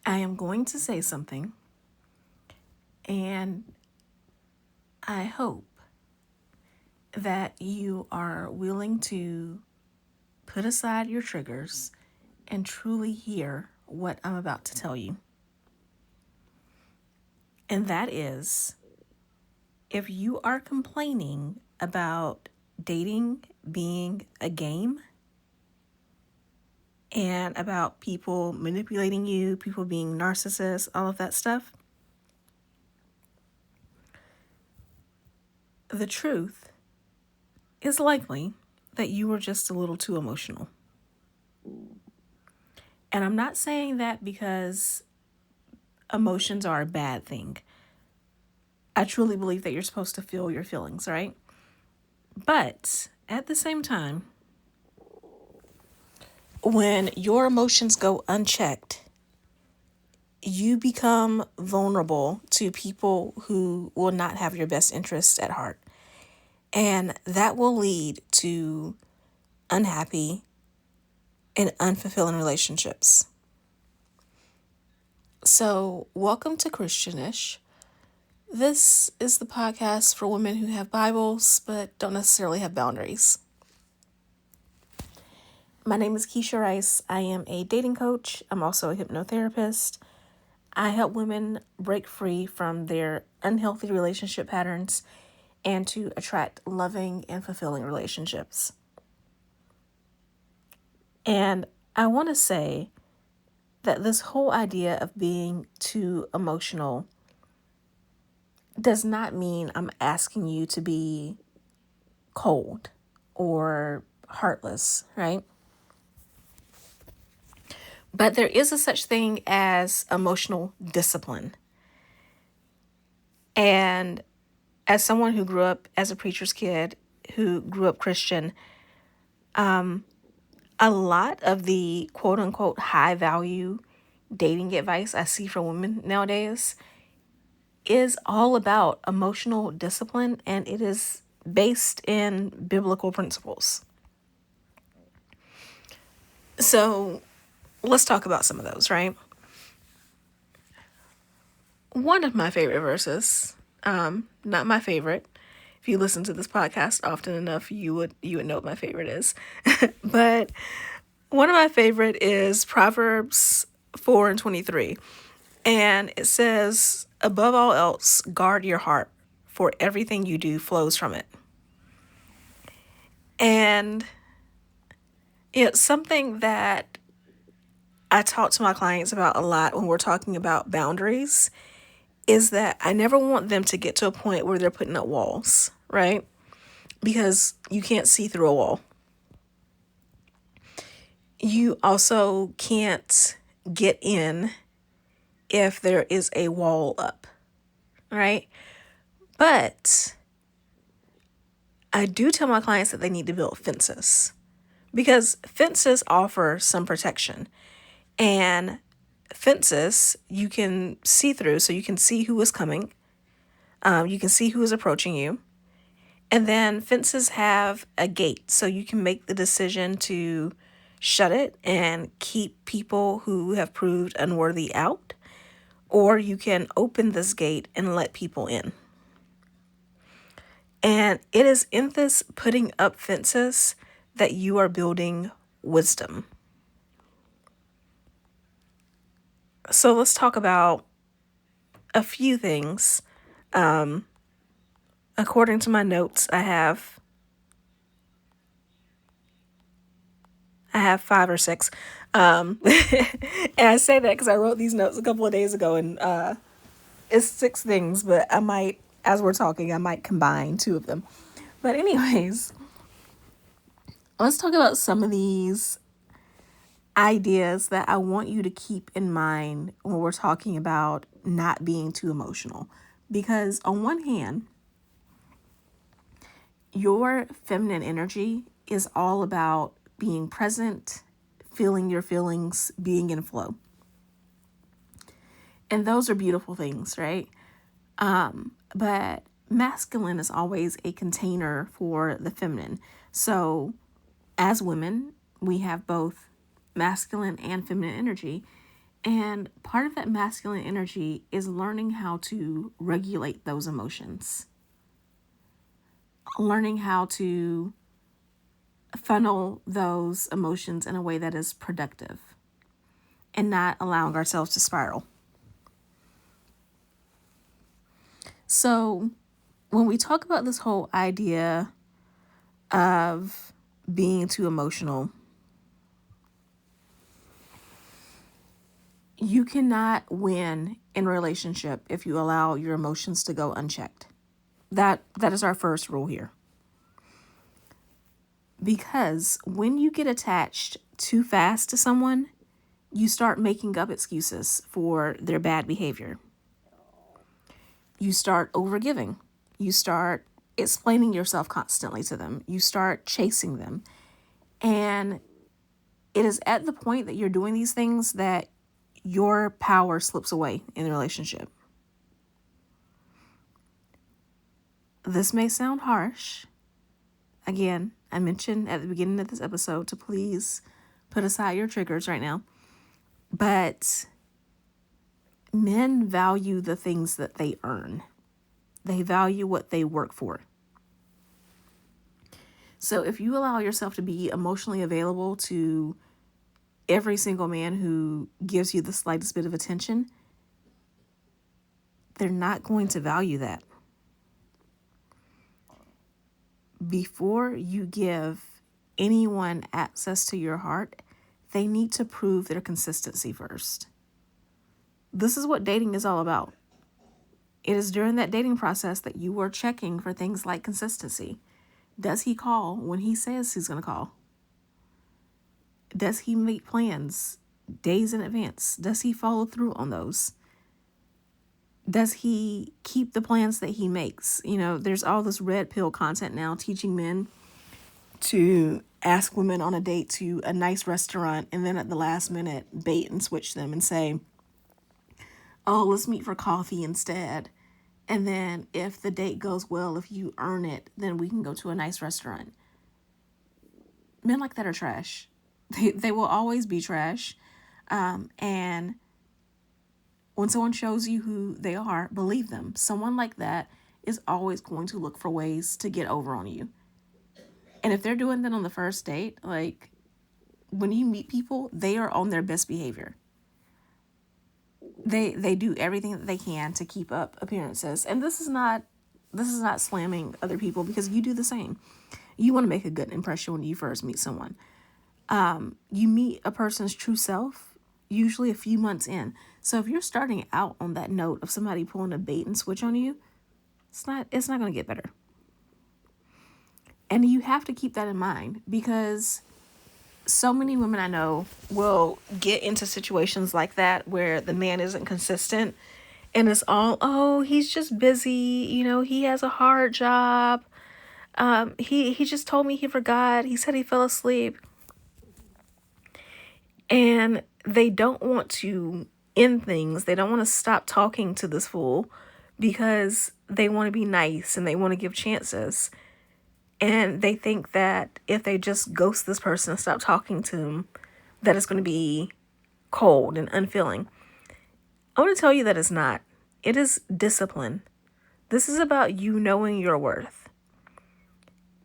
I am going to say something, and I hope that you are willing to put aside your triggers and truly hear what I'm about to tell you. And that is, if you are complaining about dating being a game and about people manipulating you, people being narcissists, all of that stuff, the truth is likely that you were just a little too emotional. And I'm not saying that because emotions are a bad thing. I truly believe that you're supposed to feel your feelings, right? But at the same time, when your emotions go unchecked, you become vulnerable to people who will not have your best interests at heart. And that will lead to unhappy and unfulfilling relationships. So, welcome to Christianish. This is the podcast for women who have Bibles but don't necessarily have boundaries. My name is Keisha Rice. I am a dating coach. I'm also a hypnotherapist. I help women break free from their unhealthy relationship patterns and to attract loving and fulfilling relationships. And I want to say that this whole idea of being too emotional does not mean I'm asking you to be cold or heartless, right? But there is a such thing as emotional discipline. And as someone who grew up as a preacher's kid, who grew up Christian, a lot of the quote unquote high value dating advice I see from women nowadays is all about emotional discipline, and it is based in biblical principles. So let's talk about some of those, right? One of my favorite verses, not my favorite. If you listen to this podcast often enough, you would know what my favorite is. But one of my favorite is Proverbs 4:23. And it says, above all else, guard your heart, for everything you do flows from it. And it's something that I talk to my clients about a lot when we're talking about boundaries, is that I never want them to get to a point where they're putting up walls, right? Because you can't see through a wall. You also can't get in if there is a wall up, right? But I do tell my clients that they need to build fences, because fences offer some protection, and fences you can see through, so you can see who is coming, you can see who is approaching you, and then fences have a gate, so you can make the decision to shut it and keep people who have proved unworthy out, or you can open this gate and let people in. And it is in this putting up fences that you are building wisdom. So let's talk about a few things. According to my notes, I have 5 or 6. And I say that because I wrote these notes a couple of days ago, and it's 6 things, but I might, as we're talking, I might combine 2 of them. But anyways, let's talk about some of these ideas that I want you to keep in mind when we're talking about not being too emotional. Because on one hand, your feminine energy is all about being present, feeling your feelings, being in flow. And those are beautiful things, right? But masculine is always a container for the feminine. So as women, we have both masculine and feminine energy. And part of that masculine energy is learning how to regulate those emotions, learning how to funnel those emotions in a way that is productive and not allowing ourselves to spiral. So, when we talk about this whole idea of being too emotional, you cannot win in a relationship if you allow your emotions to go unchecked. That is our first rule here. Because when you get attached too fast to someone, you start making up excuses for their bad behavior. You start overgiving. You start explaining yourself constantly to them. You start chasing them. And it is at the point that you're doing these things that your power slips away in the relationship. This may sound harsh. Again, I mentioned at the beginning of this episode to please put aside your triggers right now. But men value the things that they earn. They value what they work for. So if you allow yourself to be emotionally available to every single man who gives you the slightest bit of attention, they're not going to value that. Before you give anyone access to your heart, they need to prove their consistency first. This is what dating is all about. It is during that dating process that you are checking for things like consistency. Does he call when he says he's going to call? Does he make plans days in advance? Does he follow through on those? Does he keep the plans that he makes? You know, there's all this red pill content now teaching men to ask women on a date to a nice restaurant and then at the last minute bait and switch them and say, oh, let's meet for coffee instead. And then if the date goes well, if you earn it, then we can go to a nice restaurant. Men like that are trash. They will always be trash. And when someone shows you who they are, believe them. Someone like that is always going to look for ways to get over on you. And if they're doing that on the first date, like when you meet people, they are on their best behavior. They do everything that they can to keep up appearances. And this is not slamming other people because you do the same. You want to make a good impression when you first meet someone. You meet a person's true self usually a few months in. So if you're starting out on that note of somebody pulling a bait and switch on you, it's not going to get better. And you have to keep that in mind because so many women I know will get into situations like that where the man isn't consistent and it's all, oh, he's just busy. You know, he has a hard job. He just told me he forgot. He said he fell asleep. And they don't want to end things. They don't want to stop talking to this fool because they want to be nice and they want to give chances. And they think that if they just ghost this person and stop talking to them, that it's going to be cold and unfeeling. I want to tell you that it's not. It is discipline. This is about you knowing your worth.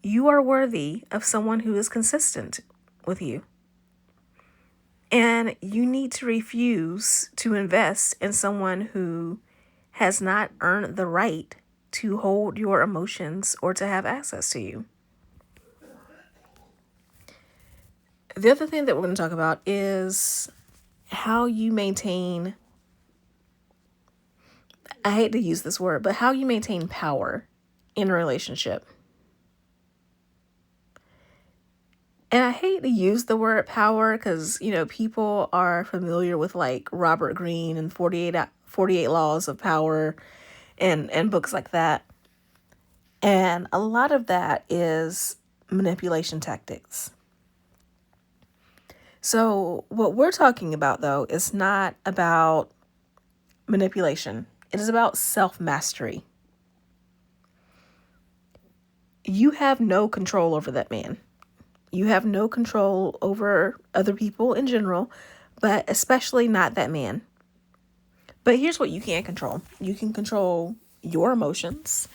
You are worthy of someone who is consistent with you. And you need to refuse to invest in someone who has not earned the right to hold your emotions or to have access to you. The other thing that we're going to talk about is how you maintain, I hate to use this word, but how you maintain power in a relationship. And I hate to use the word power because, you know, people are familiar with like Robert Greene and 48 Laws of Power and books like that. And a lot of that is manipulation tactics. So what we're talking about, though, is not about manipulation. It is about self-mastery. You have no control over that man. You have no control over other people in general, but especially not that man. But here's what you can control. You can control your emotions.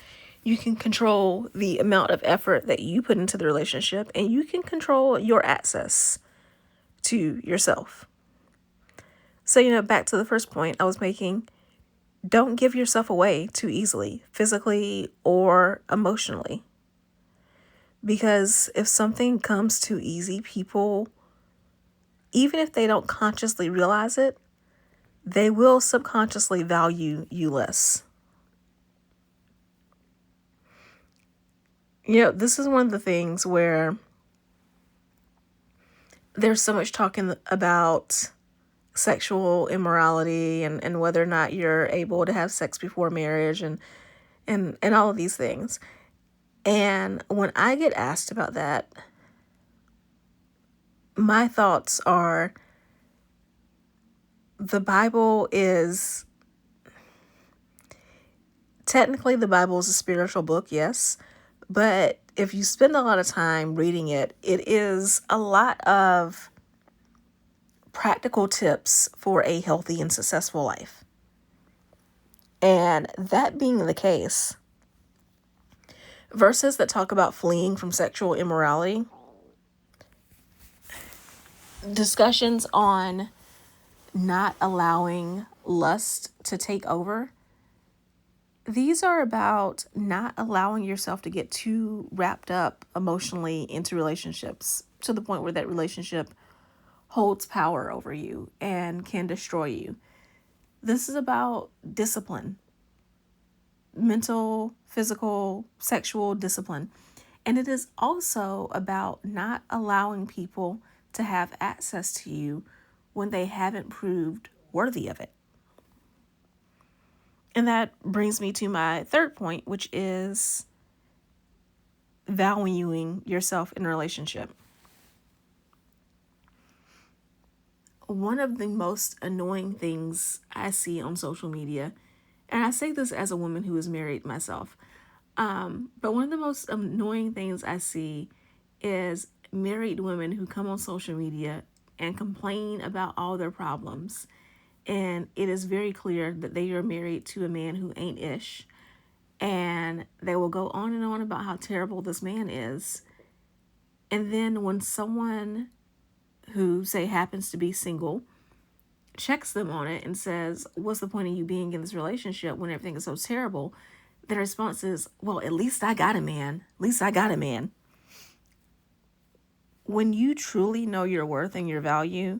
You can control the amount of effort that you put into the relationship, and you can control your access to yourself. So, back to the first point I was making, don't give yourself away too easily, physically or emotionally. Because if something comes too easy, people, even if they don't consciously realize it, they will subconsciously value you less. This is one of the things where there's so much talking about sexual immorality and whether or not you're able to have sex before marriage and all of these things. And when I get asked about that, my thoughts are the Bible is technically the Bible is a spiritual book, yes. But if you spend a lot of time reading it, it is a lot of practical tips for a healthy and successful life. And that being the case, verses that talk about fleeing from sexual immorality, discussions on not allowing lust to take over, these are about not allowing yourself to get too wrapped up emotionally into relationships to the point where that relationship holds power over you and can destroy you. This is about discipline, mental, physical, sexual discipline. And it is also about not allowing people to have access to you when they haven't proved worthy of it. And that brings me to my third point, which is valuing yourself in a relationship. One of the most annoying things I see on social media, and I say this as a woman who is married myself, but one of the most annoying things I see is married women who come on social media and complain about all their problems. And it is very clear that they are married to a man who ain't ish. And they will go on and on about how terrible this man is. And then when someone who, say, happens to be single checks them on it and says, what's the point of you being in this relationship when everything is so terrible? Their response is, well, at least I got a man. At least I got a man. When you truly know your worth and your value,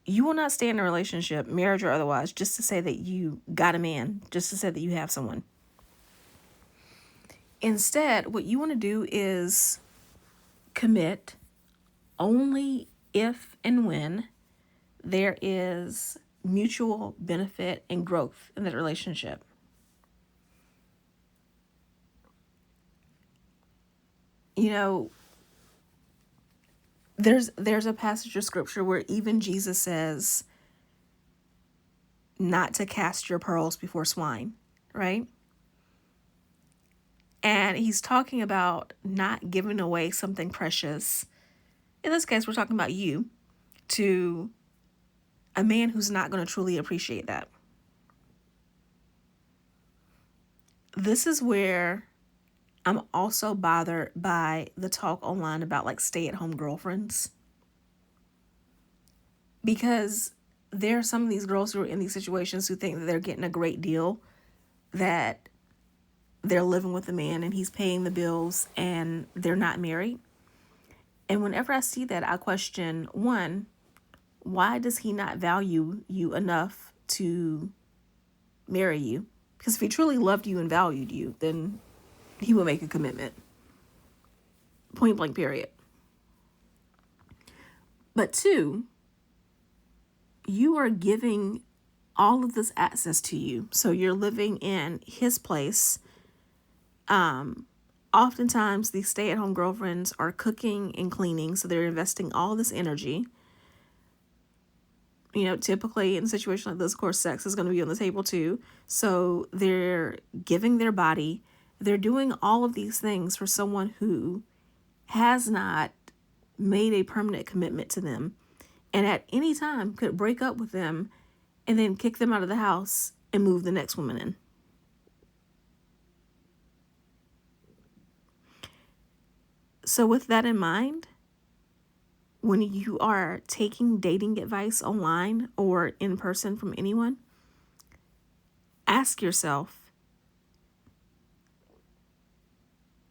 you will not stay in a relationship, marriage or otherwise, just to say that you got a man, just to say that you have someone. Instead, what you want to do is commit only if and when there is mutual benefit and growth in that relationship. There's a passage of scripture where even Jesus says not to cast your pearls before swine, right? And he's talking about not giving away something precious. In this case, we're talking about you to a man who's not going to truly appreciate that. This is where I'm also bothered by the talk online about like stay-at-home girlfriends. Because there are some of these girls who are in these situations who think that they're getting a great deal, that they're living with a man and he's paying the bills and they're not married. And whenever I see that, I question, one, why does he not value you enough to marry you? Because if he truly loved you and valued you, then he would make a commitment. Point blank, period. But two, you are giving all of this access to you. So you're living in his place. Oftentimes these stay-at-home girlfriends are cooking and cleaning, so they're investing all this energy. Typically in a situation like this, of course, sex is going to be on the table too. So they're giving their body. They're doing all of these things for someone who has not made a permanent commitment to them. and at any time could break up with them and then kick them out of the house and move the next woman in. So, with that in mind, when you are taking dating advice online or in person from anyone, ask yourself,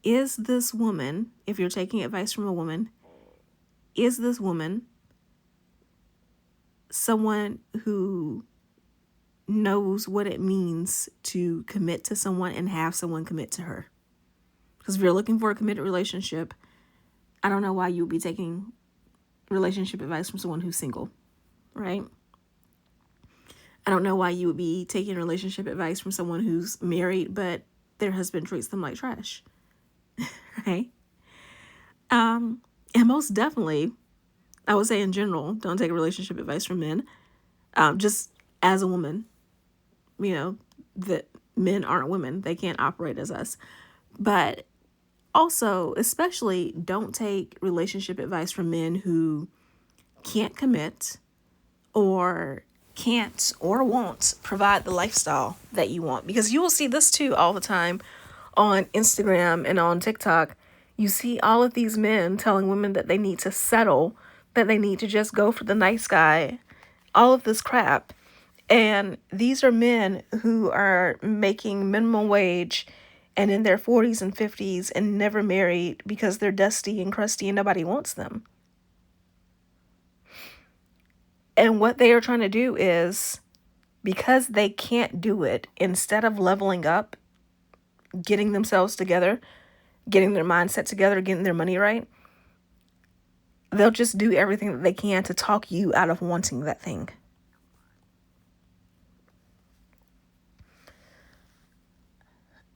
is this woman, if you're taking advice from a woman, is this woman someone who knows what it means to commit to someone and have someone commit to her? Because if you're looking for a committed relationship, I don't know why you would be taking relationship advice from someone who's single, right? I don't know why you would be taking relationship advice from someone who's married, but their husband treats them like trash, right? And most definitely, I would say in general, don't take relationship advice from men. Just as a woman, that men aren't women. They can't operate as us. But also, especially, don't take relationship advice from men who can't commit or can't or won't provide the lifestyle that you want. Because you will see this too all the time on Instagram and on TikTok. You see all of these men telling women that they need to settle, that they need to just go for the nice guy, all of this crap. And these are men who are making minimum wage and in their 40s and 50s and never married because they're dusty and crusty and nobody wants them. And what they are trying to do is, because they can't do it, instead of leveling up, getting themselves together, getting their mindset together, getting their money right, they'll just do everything that they can to talk you out of wanting that thing.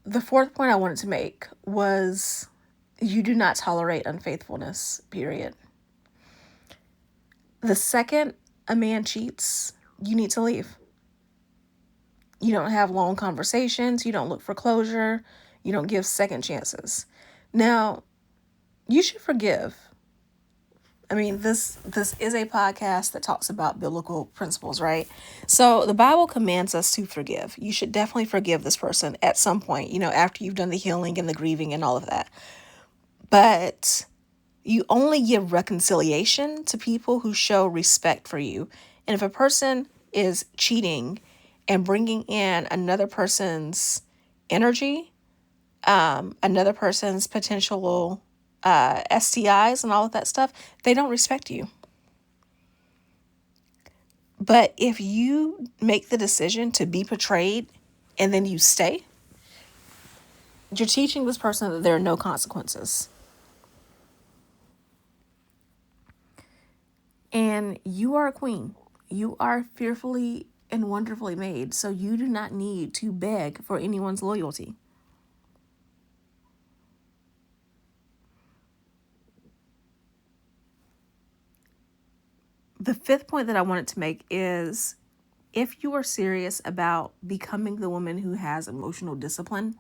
The fourth point I wanted to make was you do not tolerate unfaithfulness, period. The second a man cheats, you need to leave. You don't have long conversations. You don't look for closure. You don't give second chances. Now, you should forgive. I mean, this is a podcast that talks about biblical principles, right? So the Bible commands us to forgive. You should definitely forgive this person at some point, after you've done the healing and the grieving and all of that. But you only give reconciliation to people who show respect for you. And if a person is cheating and bringing in another person's energy, another person's potential STIs and all of that stuff, they don't respect you. But if you make the decision to be betrayed and then you stay, you're teaching this person that there are no consequences. And you are a queen. You are fearfully and wonderfully made, so you do not need to beg for anyone's loyalty. The fifth point that I wanted to make is, if you are serious about becoming the woman who has emotional discipline,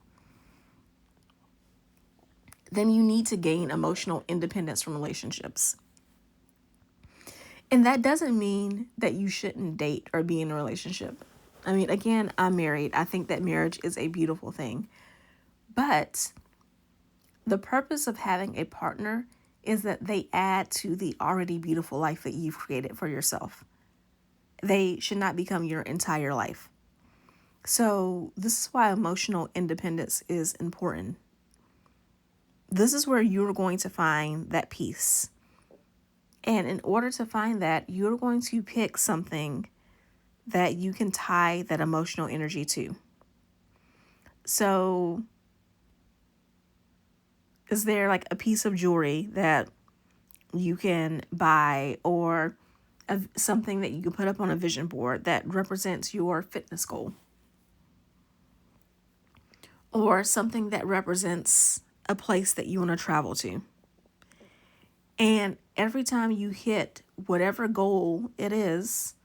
then you need to gain emotional independence from relationships. And that doesn't mean that you shouldn't date or be in a relationship. I mean, again, I'm married. I think that marriage is a beautiful thing. But the purpose of having a partner is that they add to the already beautiful life that you've created for yourself. They should not become your entire life. So this is why emotional independence is important. This is where you're going to find that peace. And in order to find that, you're going to pick something that you can tie that emotional energy to. So, is there like a piece of jewelry that you can buy, or something that you can put up on a vision board that represents your fitness goal? Or something that represents a place that you want to travel to? And every time you hit whatever goal it is,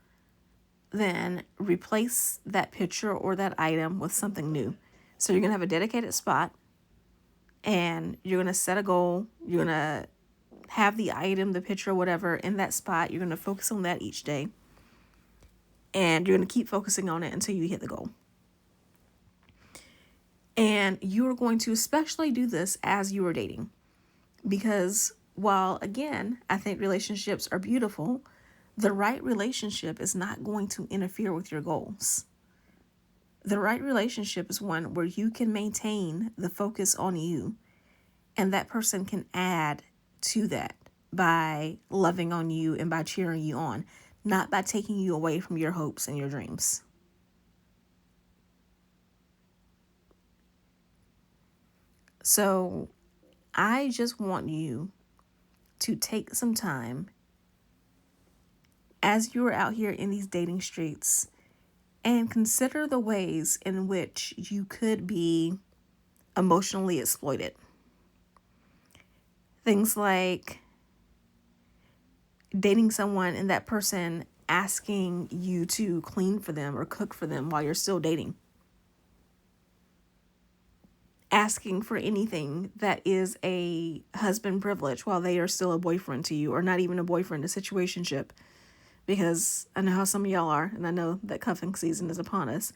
then replace that picture or that item with something new. So you're going to have a dedicated spot, and you're going to set a goal. You're going to have the item, the picture, whatever, in that spot. You're going to focus on that each day. And you're going to keep focusing on it until you hit the goal. And you are going to especially do this as you are dating. Because while, again, I think relationships are beautiful, the right relationship is not going to interfere with your goals. The right relationship is one where you can maintain the focus on you, and that person can add to that by loving on you and by cheering you on, not by taking you away from your hopes and your dreams. So I just want you to take some time as you are out here in these dating streets and consider the ways in which you could be emotionally exploited. Things like dating someone and that person asking you to clean for them or cook for them while you're still dating. Asking for anything that is a husband privilege while they are still a boyfriend to you, or not even a boyfriend, a situationship. Because I know how some of y'all are, and I know that cuffing season is upon us.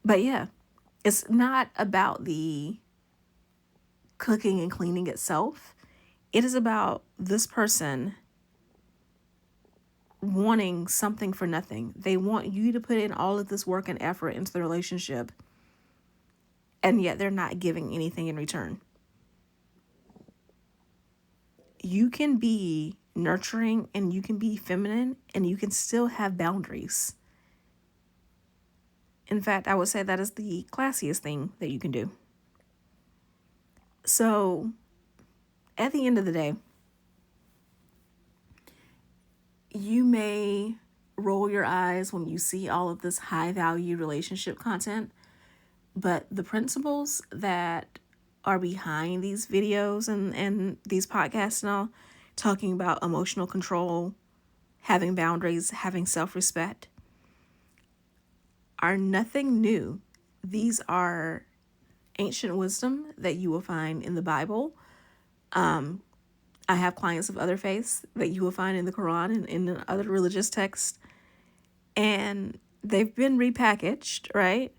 But yeah, it's not about the cooking and cleaning itself. It is about this person wanting something for nothing. They want you to put in all of this work and effort into the relationship, and yet they're not giving anything in return. You can be nurturing and you can be feminine and you can still have boundaries. In fact, I would say that is the classiest thing that you can do. So, at the end of the day, you may roll your eyes when you see all of this high value relationship content, but the principles that are behind these videos and these podcasts and all, talking about emotional control, having boundaries, having self-respect, are nothing new. These are ancient wisdom that you will find in the Bible. I have clients of other faiths that you will find in the Quran and in other religious texts. And they've been repackaged, right?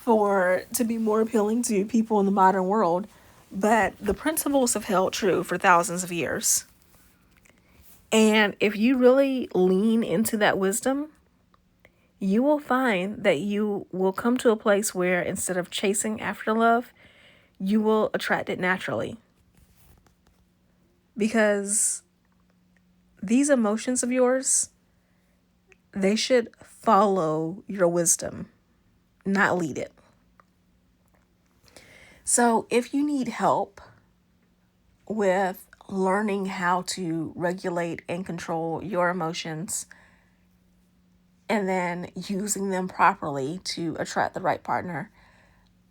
to be more appealing to people in the modern world. But the principles have held true for thousands of years. And if you really lean into that wisdom, you will find that you will come to a place where instead of chasing after love, you will attract it naturally. Because these emotions of yours, they should follow your wisdom, not lead it. So if you need help with learning how to regulate and control your emotions and then using them properly to attract the right partner,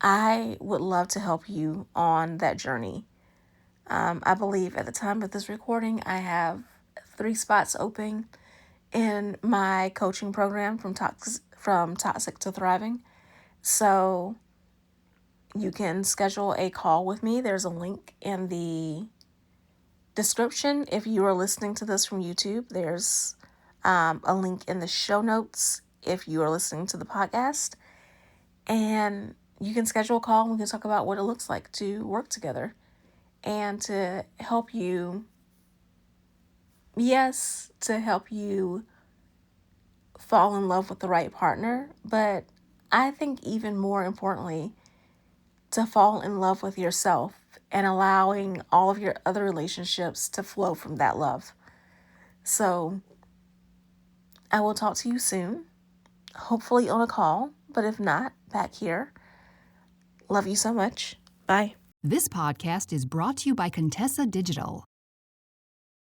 I would love to help you on that journey. I believe at the time of this recording, I have 3 spots open in my coaching program from toxic to thriving. So you can schedule a call with me. There's a link in the description. If you are listening to this from YouTube, there's a link in the show notes if you are listening to the podcast. And you can schedule a call and we can talk about what it looks like to work together and to help you, to help you fall in love with the right partner. But I think even more importantly, to fall in love with yourself and allowing all of your other relationships to flow from that love. So I will talk to you soon, hopefully on a call, but if not, back here. Love you so much. Bye. This podcast is brought to you by Contessa Digital.